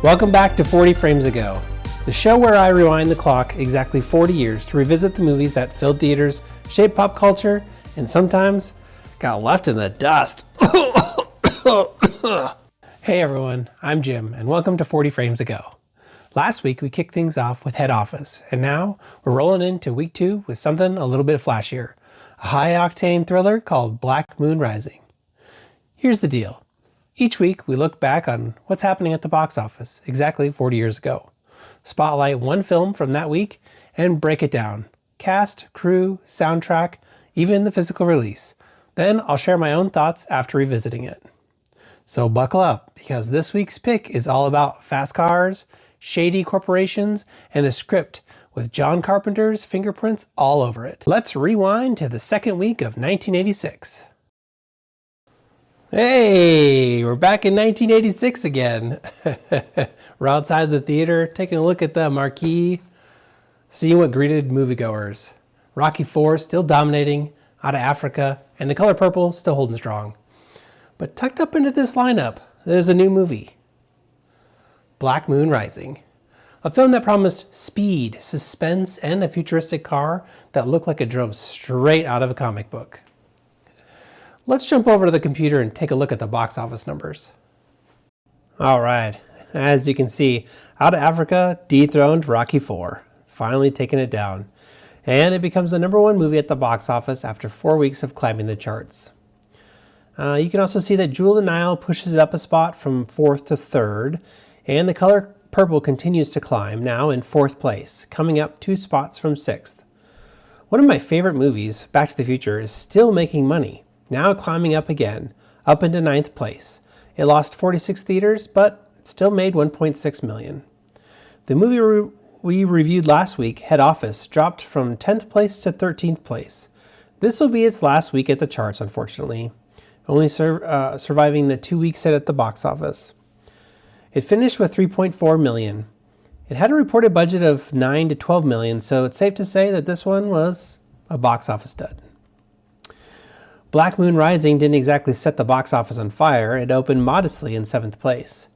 Welcome back to 40 Frames Ago, the show where I rewind the clock exactly 40 years to revisit the movies that filled theaters, shaped pop culture, and sometimes got left in the dust. Hey everyone, I'm Jim, and welcome to 40 Frames Ago. Last week we kicked things off with Head Office, and now we're rolling into week 2 with something a little bit flashier, a high-octane thriller called Black Moon Rising. Here's the deal. Each week we look back on what's happening at the box office exactly 40 years ago, spotlight one film from that week, and break it down. Cast, crew, soundtrack, even the physical release. Then I'll share my own thoughts after revisiting it. So buckle up, because this week's pick is all about fast cars, shady corporations, and a script with John Carpenter's fingerprints all over it. Let's rewind to the second week of 1986. Hey, we're back in 1986 again. We're outside the theater, taking a look at the marquee, seeing what greeted moviegoers. Rocky IV still dominating, Out of Africa, and The Color Purple still holding strong. But tucked up into this lineup, there's a new movie. Black Moon Rising. A film that promised speed, suspense, and a futuristic car that looked like it drove straight out of a comic book. Let's jump over to the computer and take a look at the box office numbers. Alright, as you can see, Out of Africa dethroned Rocky IV, finally taking it down. And it becomes the #1 movie at the box office after 4 weeks of climbing the charts. You can also see that Jewel of the Nile pushes it up a spot from 4th to 3rd, and The Color Purple continues to climb, now in 4th place, coming up 2 spots from 6th. One of my favorite movies, Back to the Future, is still making money. Now climbing up again, up into 9th place. It lost 46 theaters, but still made $1.6 million. The movie we reviewed last week, Head Office, dropped from 10th place to 13th place. This will be its last week at the charts, unfortunately, only surviving the 2-week sit at the box office. It finished with $3.4 million. It had a reported budget of $9 to $12 million, so it's safe to say that this one was a box office dud. Black Moon Rising didn't exactly set the box office on fire. It opened modestly in 7th place.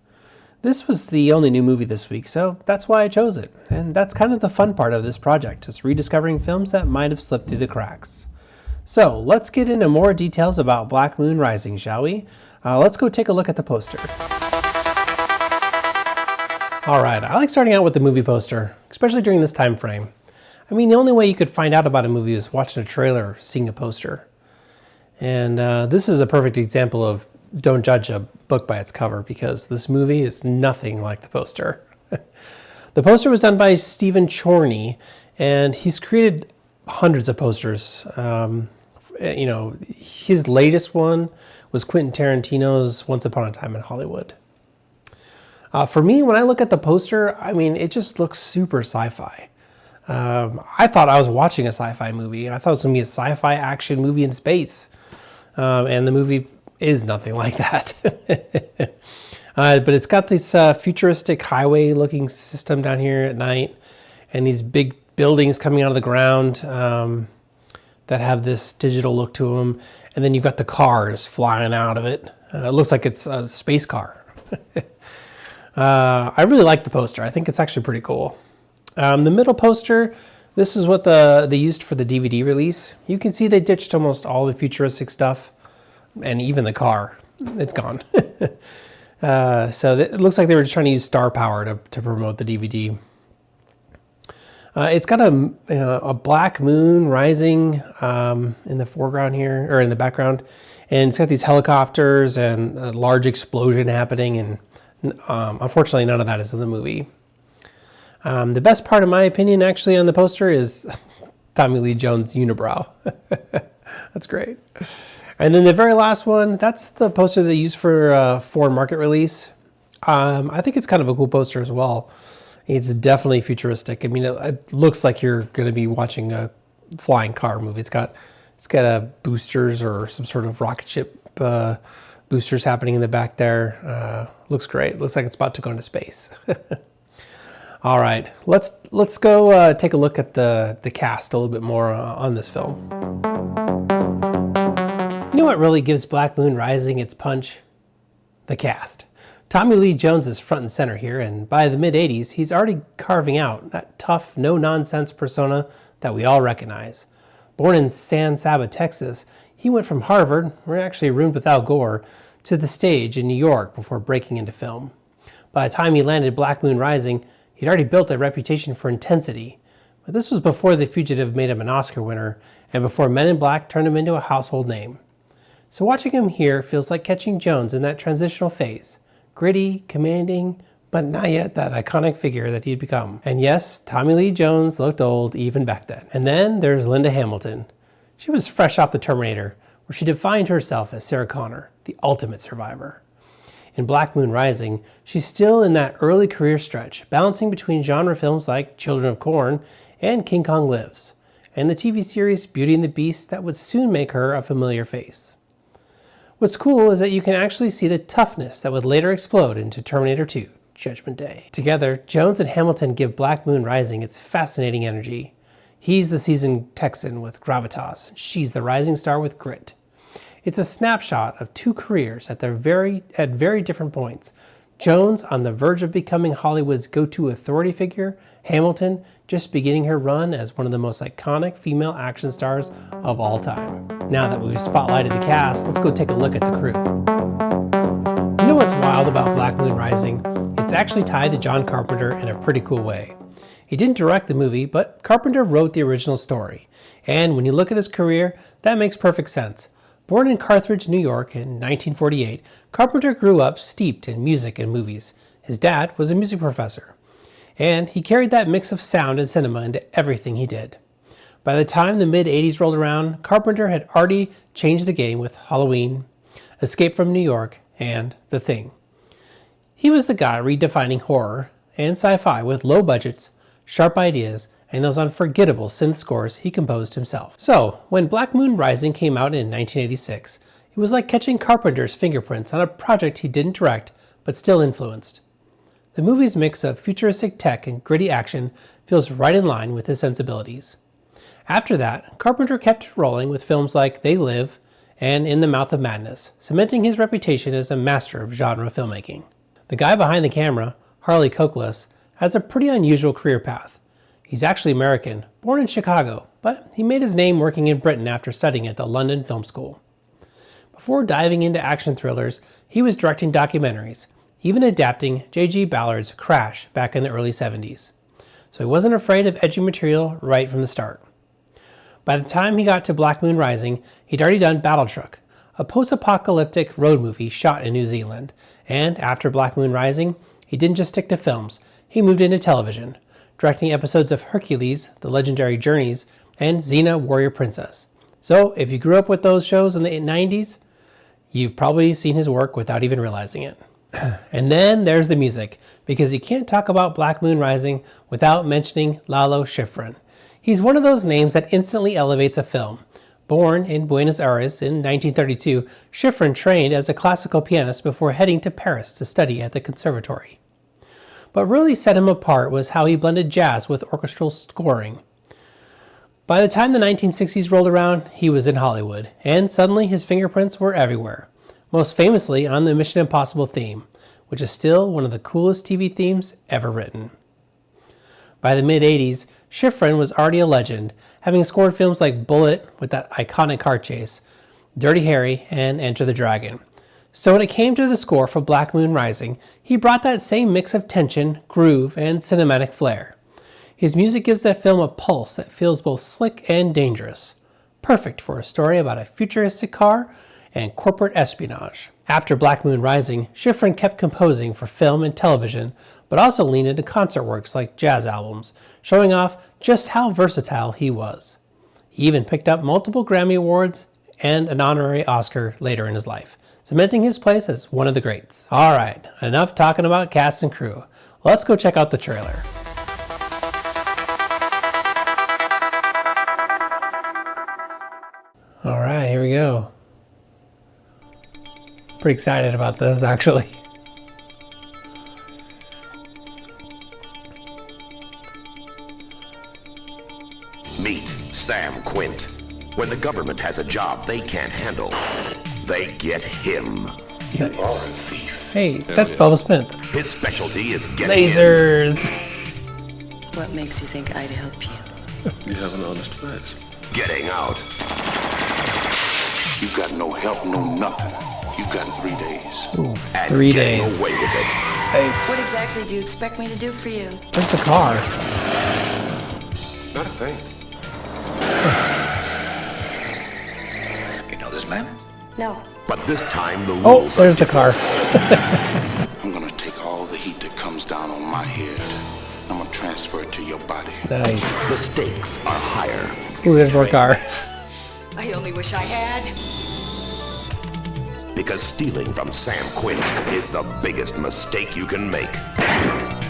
This was the only new movie this week, so that's why I chose it. And that's kind of the fun part of this project, is rediscovering films that might have slipped through the cracks. So let's get into more details about Black Moon Rising, shall we? Let's go take a look at the poster. Alright, I like starting out with the movie poster, especially during this time frame. I mean, the only way you could find out about a movie is watching a trailer or seeing a poster. And this is a perfect example of don't judge a book by its cover, because this movie is nothing like the poster. The poster was done by Stephen Chorney, and he's created hundreds of posters. His latest one was Quentin Tarantino's Once Upon a Time in Hollywood. For me, when I look at the poster, I mean, it just looks super sci-fi. I thought I was watching a sci-fi movie. I thought it was going to be a sci-fi action movie in space. And the movie is nothing like that. But it's got this futuristic highway looking system down here at night, and these big buildings coming out of the ground that have this digital look to them. And then you've got the cars flying out of it. It looks like it's a space car. I really like the poster. I think it's actually pretty cool. The middle poster, this is what they used for the DVD release. You can see they ditched almost all the futuristic stuff, and even the car. It's gone. So it looks like they were just trying to use star power to promote the DVD. It's got a black moon rising in the foreground here, or in the background, and it's got these helicopters and a large explosion happening, and unfortunately none of that is in the movie. The best part, in my opinion, actually, on the poster is Tommy Lee Jones' unibrow. That's great. And then the very last one, that's the poster they used for foreign market release. I think it's kind of a cool poster as well. It's definitely futuristic. I mean, it looks like you're going to be watching a flying car movie. It's got boosters or some sort of rocket ship boosters happening in the back there. Looks great. Looks like it's about to go into space. All right, let's go take a look at the cast a little bit more on this film. You know what really gives Black Moon Rising its punch? The cast. Tommy Lee Jones is front and center here, and by the mid-80s, he's already carving out that tough, no-nonsense persona that we all recognize. Born in San Saba, Texas, he went from Harvard, or actually roomed with Al Gore, to the stage in New York before breaking into film. By the time he landed Black Moon Rising, he'd already built a reputation for intensity. But this was before The Fugitive made him an Oscar winner, and before Men in Black turned him into a household name. So watching him here feels like catching Jones in that transitional phase. Gritty, commanding, but not yet that iconic figure that he'd become. And yes, Tommy Lee Jones looked old even back then. And then there's Linda Hamilton. She was fresh off The Terminator, where she defined herself as Sarah Connor, the ultimate survivor. In Black Moon Rising, she's still in that early career stretch, balancing between genre films like Children of Corn and King Kong Lives, and the TV series Beauty and the Beast that would soon make her a familiar face. What's cool is that you can actually see the toughness that would later explode into Terminator 2, Judgment Day. Together, Jones and Hamilton give Black Moon Rising its fascinating energy. He's the seasoned Texan with gravitas, and she's the rising star with grit. It's a snapshot of two careers at very different points. Jones on the verge of becoming Hollywood's go-to authority figure, Hamilton just beginning her run as one of the most iconic female action stars of all time. Now that we've spotlighted the cast, let's go take a look at the crew. You know what's wild about Black Moon Rising? It's actually tied to John Carpenter in a pretty cool way. He didn't direct the movie, but Carpenter wrote the original story. And when you look at his career, that makes perfect sense. Born in Carthage, New York in 1948, Carpenter grew up steeped in music and movies. His dad was a music professor, and he carried that mix of sound and cinema into everything he did. By the time the mid-80s rolled around, Carpenter had already changed the game with Halloween, Escape from New York, and The Thing. He was the guy redefining horror and sci-fi with low budgets, sharp ideas, and those unforgettable synth scores he composed himself. So, when Black Moon Rising came out in 1986, it was like catching Carpenter's fingerprints on a project he didn't direct, but still influenced. The movie's mix of futuristic tech and gritty action feels right in line with his sensibilities. After that, Carpenter kept rolling with films like They Live and In the Mouth of Madness, cementing his reputation as a master of genre filmmaking. The guy behind the camera, Harley Cokeless, has a pretty unusual career path. He's actually American, born in Chicago, but he made his name working in Britain after studying at the London Film School. Before diving into action thrillers, he was directing documentaries, even adapting J.G. Ballard's Crash back in the early 70s. So he wasn't afraid of edgy material right from the start. By the time he got to Black Moon Rising, he'd already done Battle Truck, a post-apocalyptic road movie shot in New Zealand. And after Black Moon Rising, he didn't just stick to films, he moved into television, directing episodes of Hercules, The Legendary Journeys, and Xena Warrior Princess. So if you grew up with those shows in the 90s, you've probably seen his work without even realizing it. And then there's the music, because you can't talk about Black Moon Rising without mentioning Lalo Schifrin. He's one of those names that instantly elevates a film. Born in Buenos Aires in 1932, Schifrin trained as a classical pianist before heading to Paris to study at the conservatory. What really set him apart was how he blended jazz with orchestral scoring. By the time the 1960s rolled around, he was in Hollywood, and suddenly his fingerprints were everywhere, most famously on the Mission Impossible theme, which is still one of the coolest TV themes ever written. By the mid-80s, Schifrin was already a legend, having scored films like Bullet with that iconic car chase, Dirty Harry, and Enter the Dragon. So when it came to the score for Black Moon Rising, he brought that same mix of tension, groove, and cinematic flair. His music gives that film a pulse that feels both slick and dangerous. Perfect for a story about a futuristic car and corporate espionage. After Black Moon Rising, Schifrin kept composing for film and television, but also leaned into concert works like jazz albums, showing off just how versatile he was. He even picked up multiple Grammy Awards and an honorary Oscar later in his life, cementing his place as one of the greats. Alright, enough talking about cast and crew. Let's go check out the trailer. Alright, here we go. Pretty excited about this, actually. Meet Sam Quint. When the government has a job they can't handle, they get him. Nice. You are a thief. Hey, that's Bubba Smith. His specialty is getting Lasers. What makes you think I'd help you? You have an honest face. getting out. You got no help, no nothing. You got 3 days. Ooh, And 3 getting days. away with it. Nice. What exactly do you expect me to do for you? Where's the car? Not a thing. You know this man? No. But this time the Oh, rules there's are the car. I'm gonna take all the heat that comes down on my head. I'm gonna transfer it to your body. Nice. The stakes are higher. Ooh, there's more car. I only wish I had. Because stealing from Sam Quint is the biggest mistake you can make.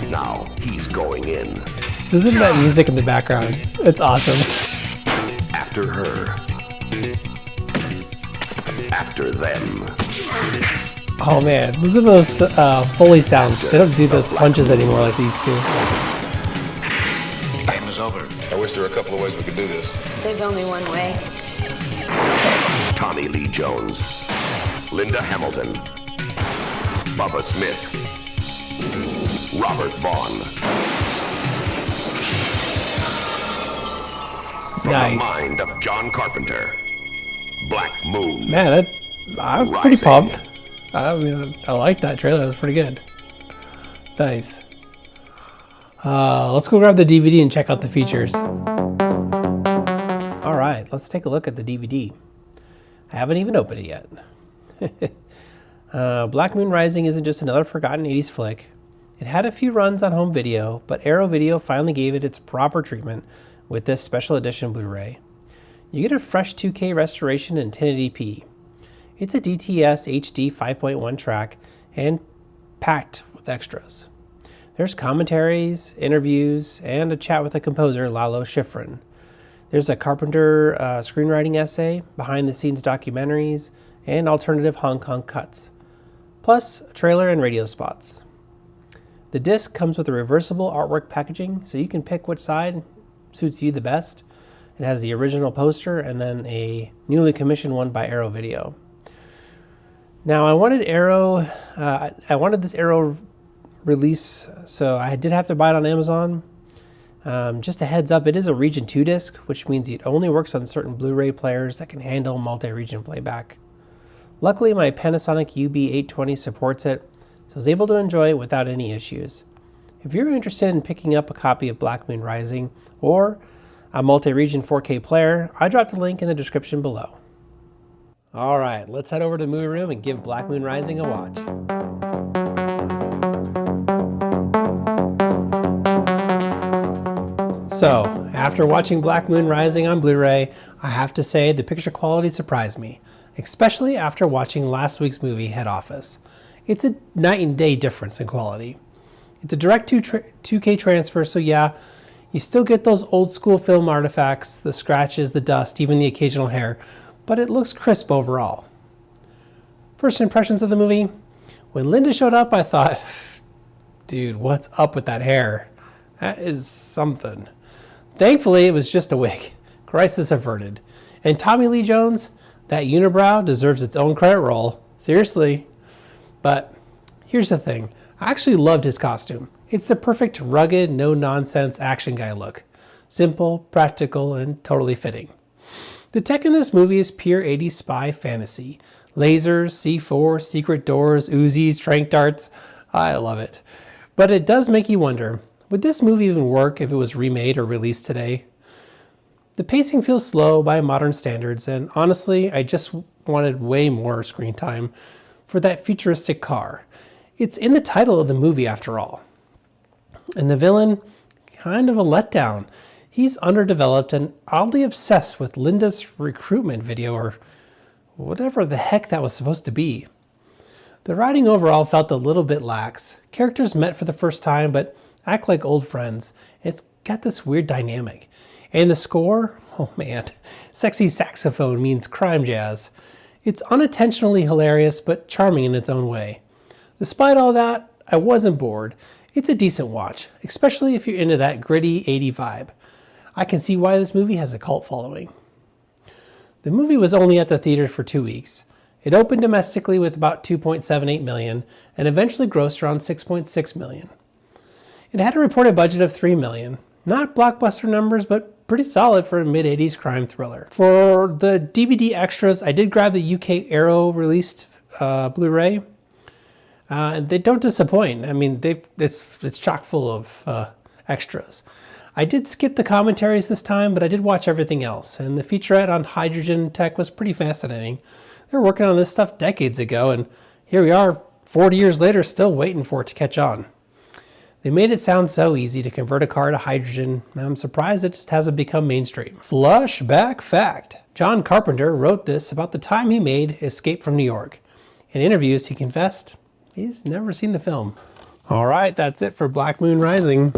Now he's going in. Listen to that music in the background. It's awesome. After her. After them. Oh man, listen to those Foley sounds. They don't do those punches anymore like these two. Game is over. I wish there were a couple of ways we could do this. There's only one way. Tommy Lee Jones. Linda Hamilton. Bubba Smith. Robert Vaughn. From Nice. the mind of John Carpenter. Black Moon. Man, I'm pretty Rising. pumped. I mean, I like that trailer. That was pretty good. Nice. Let's go grab the DVD and check out the features. All right, let's take a look at the DVD. I haven't even opened it yet. Black Moon Rising isn't just another forgotten 80s flick. It had a few runs on home video, but Arrow Video finally gave it its proper treatment with this special edition Blu-ray. You get a fresh 2K restoration in 1080p. It's a DTS HD 5.1 track and packed with extras. There's commentaries, interviews, and a chat with the composer Lalo Schifrin. There's a Carpenter screenwriting essay, behind-the-scenes documentaries, and alternative Hong Kong cuts, plus a trailer and radio spots. The disc comes with a reversible artwork packaging, so you can pick which side suits you the best. It has the original poster and then a newly commissioned one by Arrow Video. Now I wanted this Arrow release, so I did have to buy it on Amazon. Just a heads up, it is a Region 2 disc, which means it only works on certain Blu-ray players that can handle multi-region playback. Luckily, my Panasonic UB820 supports it, so I was able to enjoy it without any issues. If you're interested in picking up a copy of Black Moon Rising or a multi-region 4K player, I dropped a link in the description below. All right, let's head over to the movie room and give Black Moon Rising a watch. So, after watching Black Moon Rising on Blu-ray, I have to say the picture quality surprised me, especially after watching last week's movie, Head Office. It's a night and day difference in quality. It's a direct 2K transfer, so yeah, you still get those old school film artifacts, the scratches, the dust, even the occasional hair, but it looks crisp overall. First impressions of the movie? When Linda showed up, I thought, dude, what's up with that hair? That is something. Thankfully, it was just a wig. Crisis averted. And Tommy Lee Jones, that unibrow deserves its own credit roll. Seriously. But here's the thing. I actually loved his costume. It's the perfect rugged, no-nonsense action guy look. Simple, practical, and totally fitting. The tech in this movie is pure 80s spy fantasy. Lasers, C4, secret doors, Uzis, tranq darts. I love it. But it does make you wonder, would this movie even work if it was remade or released today? The pacing feels slow by modern standards, and honestly, I just wanted way more screen time for that futuristic car. It's in the title of the movie after all. And the villain, kind of a letdown. He's underdeveloped and oddly obsessed with Linda's recruitment video, or whatever the heck that was supposed to be. The writing overall felt a little bit lax. Characters met for the first time, but act like old friends. It's got this weird dynamic. And the score? Oh man. Sexy saxophone means crime jazz. It's unintentionally hilarious, but charming in its own way. Despite all that, I wasn't bored. It's a decent watch, especially if you're into that gritty 80 vibe. I can see why this movie has a cult following. The movie was only at the theater for 2 weeks, It opened domestically with about $2.78 million and eventually grossed around $6.6 million. It had a reported budget of $3 million. Not blockbuster numbers, but pretty solid for a mid-80s crime thriller. For the DVD extras, I did grab the UK Arrow released Blu-ray. And they don't disappoint. I mean, it's chock full of extras. I did skip the commentaries this time, but I did watch everything else. And the featurette on hydrogen tech was pretty fascinating. They were working on this stuff decades ago, and here we are 40 years later still waiting for it to catch on. They made it sound so easy to convert a car to hydrogen, and I'm surprised it just hasn't become mainstream. Flashback fact. John Carpenter wrote this about the time he made Escape from New York. In interviews, he confessed he's never seen the film. All right, that's it for Black Moon Rising.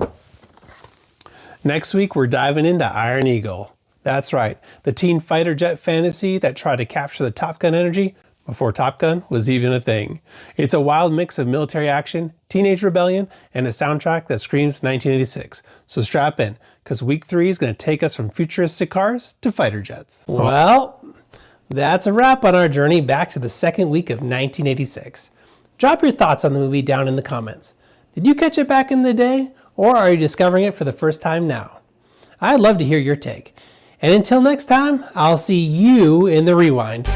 Next week, we're diving into Iron Eagle. That's right, the teen fighter jet fantasy that tried to capture the Top Gun energy before Top Gun was even a thing. It's a wild mix of military action, teenage rebellion, and a soundtrack that screams 1986. So strap in, because week 3 is going to take us from futuristic cars to fighter jets. Well, that's a wrap on our journey back to the second week of 1986. Drop your thoughts on the movie down in the comments. Did you catch it back in the day, or are you discovering it for the first time now? I'd love to hear your take. And until next time, I'll see you in the rewind.